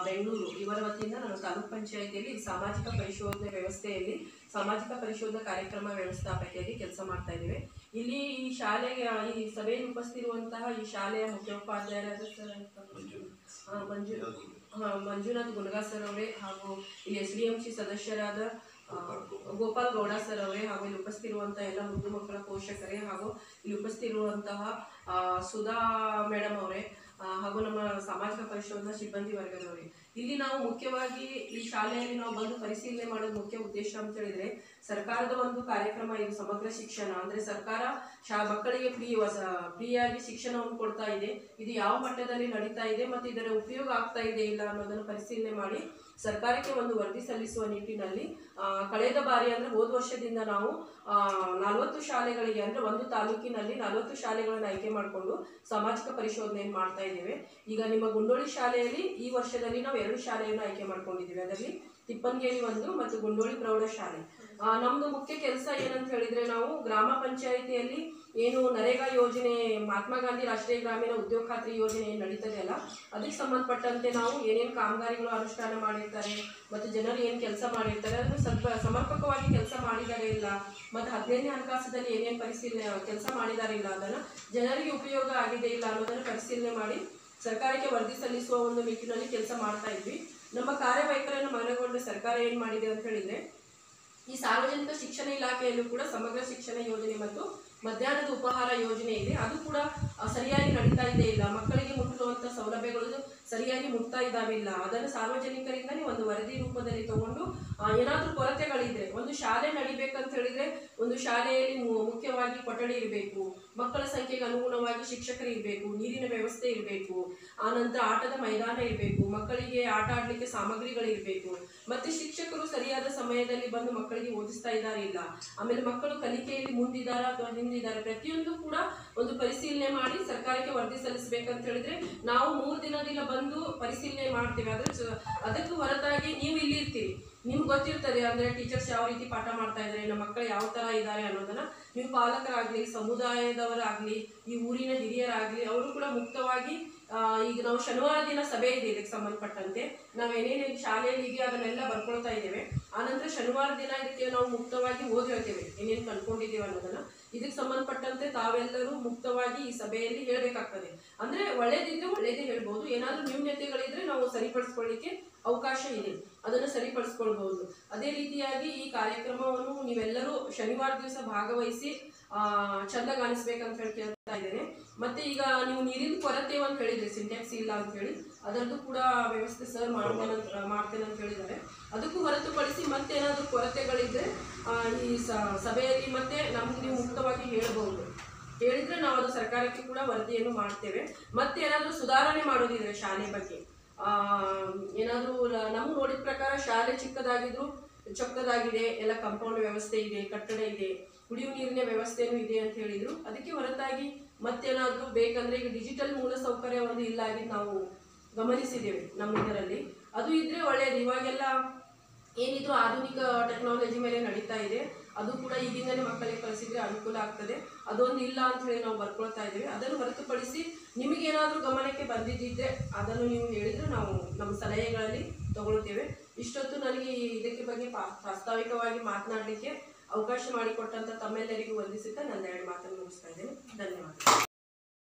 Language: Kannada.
ಬೆಂಗಳೂರು ಇವರ ವತಿಯಿಂದ ನಾನು ತಾಲೂಕ್ ಪಂಚಾಯತಿಯಲ್ಲಿ ಸಾಮಾಜಿಕ ಪರಿಶೋಧನೆ ವ್ಯವಸ್ಥೆಯಲ್ಲಿ ಸಾಮಾಜಿಕ ಪರಿಶೋಧನಾ ಕಾರ್ಯಕ್ರಮ ವ್ಯವಸ್ಥಾಪಕಿಯಾಗಿ ಕೆಲಸ ಮಾಡ್ತಾ ಇದ್ದೇವೆ. ಇಲ್ಲಿ ಈ ಶಾಲೆಗೆ ಈ ಸಭೆಯಲ್ಲಿ ಉಪಸ್ಥಿತಿರುವಂತಹ ಈ ಶಾಲೆಯ ಮುಖ್ಯೋಪಾಧ್ಯಾಯರಾದ ಮಂಜುನಾಥ್ ಗುಣಗಾ ಸರ್ ಅವರೇ ಹಾಗೂ ಇಲ್ಲಿ SDMC ಸದಸ್ಯರಾದ ಗೋಪಾಲ್ ಗೌಡ ಸರ್ ಅವರೇ ಹಾಗೂ ಇಲ್ಲಿ ಉಪಸ್ಥಿತಿರುವಂತಹ ಎಲ್ಲ ಮುದ್ದು ಮಕ್ಕಳ ಪೋಷಕರೇ ಹಾಗೂ ಇಲ್ಲಿ ಉಪಸ್ಥಿತಿರುವಂತಹ ಸುಧಾ ಮೇಡಮ್ ಅವರೇ ಹಾಗೂ ನಮ್ಮ ಸಾಮಾಜಿಕ ಪರಿಶೋಧನಾ ಸಿಬ್ಬಂದಿ ವರ್ಗದವರೇ, ಇಲ್ಲಿ ನಾವು ಮುಖ್ಯವಾಗಿ ಈ ಶಾಲೆಯಲ್ಲಿ ನಾವು ಬಂದು ಪರಿಶೀಲನೆ ಮಾಡೋದು ಮುಖ್ಯ ಉದ್ದೇಶ ಅಂತ ಹೇಳಿದ್ರೆ ಸರ್ಕಾರದ ಒಂದು ಕಾರ್ಯಕ್ರಮ ಇದು ಸಮಗ್ರ ಶಿಕ್ಷಣ. ಅಂದ್ರೆ ಸರ್ಕಾರ ಮಕ್ಕಳಿಗೆ ಫ್ರೀಯಾಗಿ ಶಿಕ್ಷಣವನ್ನು ಕೊಡ್ತಾ ಇದೆ. ಇದು ಯಾವ ಮಟ್ಟದಲ್ಲಿ ನಡೀತಾ ಇದೆ ಮತ್ತು ಇದರ ಉಪಯೋಗ ಆಗ್ತಾ ಇದೆ ಇಲ್ಲ ಅನ್ನೋದನ್ನು ಪರಿಶೀಲನೆ ಮಾಡಿ ಸರ್ಕಾರಕ್ಕೆ ಒಂದು ವರದಿ ಸಲ್ಲಿಸುವ ನಿಟ್ಟಿನಲ್ಲಿ ಕಳೆದ ಬಾರಿ ಅಂದ್ರೆ ಹೋದ ವರ್ಷದಿಂದ ನಾವು 40 ಶಾಲೆಗಳಿಗೆ ಅಂದ್ರೆ ಒಂದು ತಾಲೂಕಿನಲ್ಲಿ 40 ಶಾಲೆಗಳನ್ನು ಆಯ್ಕೆ ಮಾಡಿಕೊಂಡು ಸಾಮಾಜಿಕ ಪರಿಶೋಧನೆಯನ್ನು ಮಾಡ್ತಾ ಇದ್ದೇವೆ. ಈಗ ನಿಮ್ಮ ಗುಂಡೋಳಿ ಶಾಲೆಯಲ್ಲಿ ಈ ವರ್ಷದಲ್ಲಿ ನಾವು 2 ಶಾಲೆಯನ್ನು ಆಯ್ಕೆ ಮಾಡ್ಕೊಂಡಿದ್ದೀವಿ. ಅದರಲ್ಲಿ ತಿಪ್ಪನ್ಗೇರಿ 1 ಮತ್ತು ಗುಂಡೋಳಿ ಪ್ರೌಢಶಾಲೆ. ನಮ್ದು ಮುಖ್ಯ ಕೆಲಸ ಏನಂತ ಹೇಳಿದ್ರೆ ನಾವು ಗ್ರಾಮ ಪಂಚಾಯಿತಿಯಲ್ಲಿ ಏನು ನರೇಗಾ ಯೋಜನೆ, ಮಹಾತ್ಮ ಗಾಂಧಿ ರಾಷ್ಟ್ರೀಯ ಗ್ರಾಮೀಣ ಉದ್ಯೋಗ ಖಾತ್ರಿ ಯೋಜನೆ ಏನು ನಡೀತದೆ ಅಲ್ಲ, ಅದಕ್ಕೆ ಸಂಬಂಧಪಟ್ಟಂತೆ ನಾವು ಏನೇನು ಕಾಮಗಾರಿಗಳು ಅನುಷ್ಠಾನ ಮಾಡಿರ್ತಾರೆ ಮತ್ತು ಜನರು ಏನು ಕೆಲಸ ಮಾಡಿರ್ತಾರೆ ಅದನ್ನು ಸ್ವಲ್ಪ ಸಮರ್ಪಕವಾಗಿ ಕೆಲಸ ಮಾಡಿದ್ದಾರೆ ಇಲ್ಲ ಮತ್ತು 15ನೇ ಹಣಕಾಸದಲ್ಲಿ ಏನೇನು ಪರಿಶೀಲನೆ ಕೆಲಸ ಮಾಡಿದ್ದಾರೆ ಇಲ್ಲ ಅದನ್ನು ಜನರಿಗೆ ಉಪಯೋಗ ಆಗಿದೆ ಇಲ್ಲ ಅನ್ನೋದನ್ನು ಪರಿಶೀಲನೆ ಮಾಡಿ ಸರ್ಕಾರಕ್ಕೆ ವರದಿ ಸಲ್ಲಿಸುವ ಒಂದು ನಿಟ್ಟಿನಲ್ಲಿ ಕೆಲಸ ಮಾಡ್ತಾ ಇದ್ವಿ. ನಮ್ಮ ಕಾರ್ಯವೈಖರಿಯನ್ನು ಮನಗೊಂಡು ಸರ್ಕಾರ ಏನು ಮಾಡಿದೆ ಅಂತ ಹೇಳಿದ್ರೆ ಈ ಸಾರ್ವಜನಿಕ ಶಿಕ್ಷಣ ಇಲಾಖೆಯಲ್ಲೂ ಕೂಡ ಸಮಗ್ರ ಶಿಕ್ಷಣ ಯೋಜನೆ ಮತ್ತು ಮಧ್ಯಾಹ್ನದ ಉಪಹಾರ ಯೋಜನೆ ಇದೆ. ಅದು ಕೂಡ ಸರಿಯಾಗಿ ನಡೀತಾ ಇದೆ ಇಲ್ಲ, ಮಕ್ಕಳಿಗೆ ಮುಟ್ಟುವಂಥ ಸೌಲಭ್ಯಗಳು ಸರಿಯಾಗಿ ಮುಟ್ತಾ ಇದ್ದಾವಿಲ್ಲ, ಅದನ್ನು ಸಾರ್ವಜನಿಕರಿಂದಲೇ ಒಂದು ವರದಿ ರೂಪದಲ್ಲಿ ತಗೊಂಡು ಏನಾದರೂ ಕೊರತೆಗಳಿದ್ರೆ ಒಂದು ಶಾಲೆ ನಡಿಬೇಕಂತ ಹೇಳಿದ್ರೆ ಒಂದು ಶಾಲೆಯಲ್ಲಿ ಮುಖ್ಯವಾಗಿ ಕೊಠಡಿ ಇರಬೇಕು, ಮಕ್ಕಳ ಸಂಖ್ಯೆಗೆ ಅನುಗುಣವಾಗಿ ಶಿಕ್ಷಕರು ಇರಬೇಕು, ನೀರಿನ ವ್ಯವಸ್ಥೆ ಇರಬೇಕು, ಆನಂತರ ಆಟದ ಮೈದಾನ ಇರಬೇಕು, ಮಕ್ಕಳಿಗೆ ಆಟ ಆಡಲಿಕ್ಕೆ ಸಾಮಗ್ರಿಗಳಿರಬೇಕು, ಮತ್ತೆ ಶಿಕ್ಷಕರು ಸರಿಯಾದ ಸಮಯದಲ್ಲಿ ಬಂದು ಮಕ್ಕಳಿಗೆ ಓದಿಸ್ತಾ ಇದ್ದಾರೆ ಇಲ್ಲ, ಆಮೇಲೆ ಮಕ್ಕಳು ಕಲಿಕೆಯಲ್ಲಿ ಮುಂದಿದ್ದಾರಾ ಅಥವಾ ಹಿಂದಿದ್ದಾರೆ, ಪ್ರತಿಯೊಂದು ಕೂಡ ಒಂದು ಪರಿಶೀಲನೆ ಮಾಡಿ ಸರ್ಕಾರಕ್ಕೆ ವರದಿ ಸಲ್ಲಿಸಬೇಕಂತ ಹೇಳಿದ್ರೆ ನಾವು 3 ದಿನದಿಂದ ಬಂದು ಪರಿಶೀಲನೆ ಮಾಡ್ತೇವೆ. ಅದಕ್ಕೂ ಹೊರತಾಗಿ ನೀವು ಇಲ್ಲಿ ಇರ್ತೀರಿ, ನಿಮ್ಗೆ ಗೊತ್ತಿರ್ತದೆ ಅಂದ್ರೆ ಟೀಚರ್ಸ್ ಯಾವ ರೀತಿ ಪಾಠ ಮಾಡ್ತಾ ಇದ್ದಾರೆ, ನಮ್ಮ ಮಕ್ಕಳು ಯಾವ ತರ ಇದ್ದಾರೆ ಅನ್ನೋದನ್ನ ನೀವು ಪಾಲಕರಾಗ್ಲಿ, ಸಮುದಾಯದವರಾಗ್ಲಿ, ಈ ಊರಿನ ಹಿರಿಯರಾಗ್ಲಿ ಅವರು ಕೂಡ ಮುಕ್ತವಾಗಿ ಈಗ ನಾವು ಶನಿವಾರ ದಿನ ಸಭೆ ಇದೆ ಇದಕ್ಕೆ ಸಂಬಂಧಪಟ್ಟಂತೆ ನಾವೇನೇನು ಶಾಲೆಯಲ್ಲಿ ಇದೆಯೋ ಅದನ್ನೆಲ್ಲ ಬರ್ಕೊಳ್ತಾ ಇದ್ದೇವೆ. ಆನಂತರ ಶನಿವಾರ ದಿನ ಇದಕ್ಕೆ ನಾವು ಮುಕ್ತವಾಗಿ ಓದಿ ಹೇಳ್ತೇವೆ ಏನೇನು ಕಲ್ತ್ಕೊಂಡಿದ್ದೇವೆ ಅನ್ನೋದನ್ನ. ಇದಕ್ಕೆ ಸಂಬಂಧಪಟ್ಟಂತೆ ತಾವೆಲ್ಲರೂ ಮುಕ್ತವಾಗಿ ಈ ಸಭೆಯಲ್ಲಿ ಹೇಳಬೇಕಾಗ್ತದೆ. ಅಂದ್ರೆ ಒಳ್ಳೇದಿದ್ರೆ ಒಳ್ಳೇದೇ ಹೇಳ್ಬೋದು, ಏನಾದ್ರೂ ನ್ಯೂನ್ಯತೆಗಳಿದ್ರೆ ನಾವು ಸರಿಪಡಿಸ್ಕೊಳ್ಳಿಕ್ಕೆ ಅವಕಾಶ ಇದೆ, ಅದನ್ನು ಸರಿಪಡಿಸ್ಕೊಳ್ಬಹುದು. ಅದೇ ರೀತಿಯಾಗಿ ಈ ಕಾರ್ಯಕ್ರಮವನ್ನು ನೀವೆಲ್ಲರೂ ಶನಿವಾರ ದಿವಸ ಭಾಗವಹಿಸಿ ಚಂದಗಾಣಿಸ್ಬೇಕಂತ ಹೇಳಿ ಕೇಳ್ತಾ ಇದ್ದೇನೆ. ಮತ್ತೆ ಈಗ ನೀವು ನೀರಿನ ಕೊರತೆ ಅಂತ ಹೇಳಿದ್ರೆ ಸಿಂಟ್ಯಾಕ್ಸ್ ಇಲ್ಲ ಅಂತ ಹೇಳಿ ಅದರದ್ದು ಕೂಡ ವ್ಯವಸ್ಥೆ ಸರ್ ಮಾಡ್ತೇನೆ ಅಂತ ಹೇಳಿದ್ದಾರೆ. ಅದಕ್ಕೂ ಹೊರತುಪಡಿಸಿ ಮತ್ತೆ ಏನಾದರೂ ಕೊರತೆಗಳಿದ್ರೆ ಈ ಸಭೆಯಲ್ಲಿ ಮತ್ತೆ ನಮ್ಗೆ ನೀವು ಮುಕ್ತವಾಗಿ ಹೇಳಬಹುದು, ಹೇಳಿದ್ರೆ ನಾವು ಅದು ಸರ್ಕಾರಕ್ಕೆ ಕೂಡ ವರದಿಯನ್ನು ಮಾಡ್ತೇವೆ. ಮತ್ತೆ ಏನಾದರೂ ಸುಧಾರಣೆ ಮಾಡೋದಿದ್ರೆ ಶಾಲೆ ಬಗ್ಗೆ ಏನಾದರೂ ನಮ್ಗೆ ನೋಡಿದ ಪ್ರಕಾರ ಶಾಲೆ ಚಿಕ್ಕದಾಗಿದೆ, ಎಲ್ಲ ಕಾಂಪೌಂಡ್ ವ್ಯವಸ್ಥೆ ಇದೆ, ಕಟ್ಟಡ ಇದೆ, ಕುಡಿಯುವ ನೀರಿನ ವ್ಯವಸ್ಥೆನೂ ಇದೆ ಅಂತ ಹೇಳಿದ್ರು. ಅದಕ್ಕೆ ಹೊರತಾಗಿ ಮತ್ತೇನಾದರೂ ಬೇಕಂದ್ರೆ ಈಗ ಡಿಜಿಟಲ್ ಮೂಲಸೌಕರ್ಯ ಒಂದು ಇಲ್ಲ ಆಗಿದ್ದು ನಾವು ಗಮನಿಸಿದ್ದೇವೆ ನಮ್ಮ ಇದರಲ್ಲಿ. ಅದು ಇದ್ರೆ ಒಳ್ಳೆಯದು. ಇವಾಗೆಲ್ಲ ಏನಿದ್ರು ಆಧುನಿಕ ಟೆಕ್ನಾಲಜಿ ಮೇಲೆ ನಡೀತಾ ಇದೆ, ಅದು ಕೂಡ ಈಗಿಂದಲೇ ಮಕ್ಕಳಿಗೆ ಕಲಿಸಿದ್ರೆ ಅನುಕೂಲ ಆಗ್ತದೆ. ಅದೊಂದು ಇಲ್ಲ ಅಂತ ಹೇಳಿ ನಾವು ಬರ್ಕೊಳ್ತಾ ಇದ್ದೇವೆ. ಅದನ್ನು ಹೊರತುಪಡಿಸಿ ನಿಮಗೇನಾದರೂ ಗಮನಕ್ಕೆ ಬಂದಿದ್ದಿದ್ರೆ ಅದನ್ನು ನೀವು ಹೇಳಿದ್ರೆ ನಾವು ನಮ್ಮ ಸಲಹೆಗಳಲ್ಲಿ ತಗೊಳ್ತೇವೆ. ಇಷ್ಟೊತ್ತು ನನಗೆ ಇದಕ್ಕೆ ಬಗ್ಗೆ ಪ್ರಾಸ್ತಾವಿಕವಾಗಿ ಮಾತನಾಡಲಿಕ್ಕೆ ಅವಕಾಶ ಮಾಡಿಕೊಟ್ಟಂತ ತಮ್ಮೆಲ್ಲರಿಗೂ ವಂದಿಸುತ್ತಾ ನನ್ನ 2 ಮಾತನ್ನು ಮುಗಿಸ್ತಾ ಇದ್ದೇನೆ. ಧನ್ಯವಾದ.